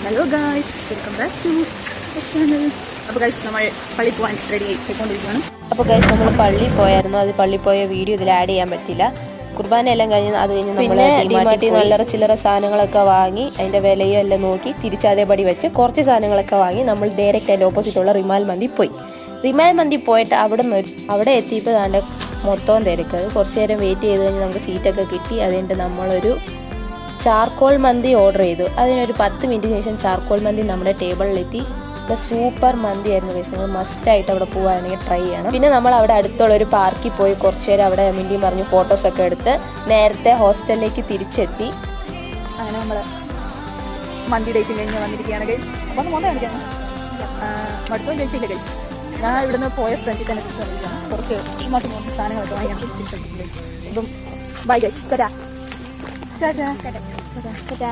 Hello guys, welcome back to channel. അപ്പോൾ guys, നമ്മൾ പള്ളിയിൽ പോകാൻ റെഡി ആയിക്കൊണ്ടിരിക്കുകയാണ്. അപ്പോൾ ഗൈസ്, നമ്മൾ പള്ളിയിൽ പോയായിരുന്നു. അത് പള്ളിയിൽ പോയ വീഡിയോ ഇതിൽ ആഡ് ചെയ്യാൻ പറ്റില്ല. കുർബാന എല്ലാം കഴിഞ്ഞ് നമ്മൾ ഡിമാർട്ടിൽ നല്ലറ ചില്ലറ സാധനങ്ങളൊക്കെ വാങ്ങി അതിൻ്റെ വിലയും എല്ലാം നോക്കി തിരിച്ചതേപടി വെച്ച് കുറച്ച് സാധനങ്ങളൊക്കെ വാങ്ങി നമ്മൾ ഡയറക്റ്റ് അതിൻ്റെ ഓപ്പോസിറ്റുള്ള റിമാൽ മന്തി പോയി. റിമാൽ മന്തി പോയിട്ട് അവിടെ എത്തിയപ്പോൾ താണ്ട് മൊത്തം തിരക്ക്. കുറച്ച് നേരം വെയിറ്റ് ചെയ്ത് കഴിഞ്ഞ് നമുക്ക് സീറ്റൊക്കെ കിട്ടി. അതുകൊണ്ട് നമ്മളൊരു ചാർക്കോൾ മന്തി ഓർഡർ ചെയ്തു. അതിനൊരു 10 മിനിറ്റ് ശേഷം ചാർക്കോൾ മന്തി നമ്മുടെ ടേബിളിലെത്തി. സൂപ്പർ മന്തി ആയിരുന്നു ഗൈസ്. നിങ്ങൾ മസ്റ്റായിട്ട് അവിടെ പോവുകയാണെങ്കിൽ ട്രൈ ചെയ്യണം. പിന്നെ നമ്മൾ അവിടെ അടുത്തുള്ള ഒരു പാർക്കിൽ പോയി കുറച്ച് നേരം അവിടെ മിണ്ടിയും പറഞ്ഞ് ഫോട്ടോസൊക്കെ എടുത്ത് നേരത്തെ ഹോസ്റ്റലിലേക്ക് തിരിച്ചെത്തി. അങ്ങനെ നമ്മൾ മന്തി ഡേറ്റും കഴിഞ്ഞ് വന്നിരിക്കുകയാണ് ഗൈസ്. അപ്പോൾ ഒന്ന് മോനെ കാണിക്കാം. മടുത്തൊന്നും ചോദിച്ചില്ല ഗൈസ്. ഞാൻ ഇവിടുന്ന് പോയ സ്ഥലത്തിൽ തന്നെ തിരിച്ചു വന്നിരിക്കുകയാണ്. കുറച്ച് ഇങ്ങോട്ട് നോക്കി സാധനങ്ങളൊക്കെ വാങ്ങിയാണ് തിരിച്ചെത്തിക്കുന്നത്. ഇപ്പം ബൈ ഗൈസ്. ടാറ്റാ ടാറ്റാ ടാറ്റാ ടാറ്റാ.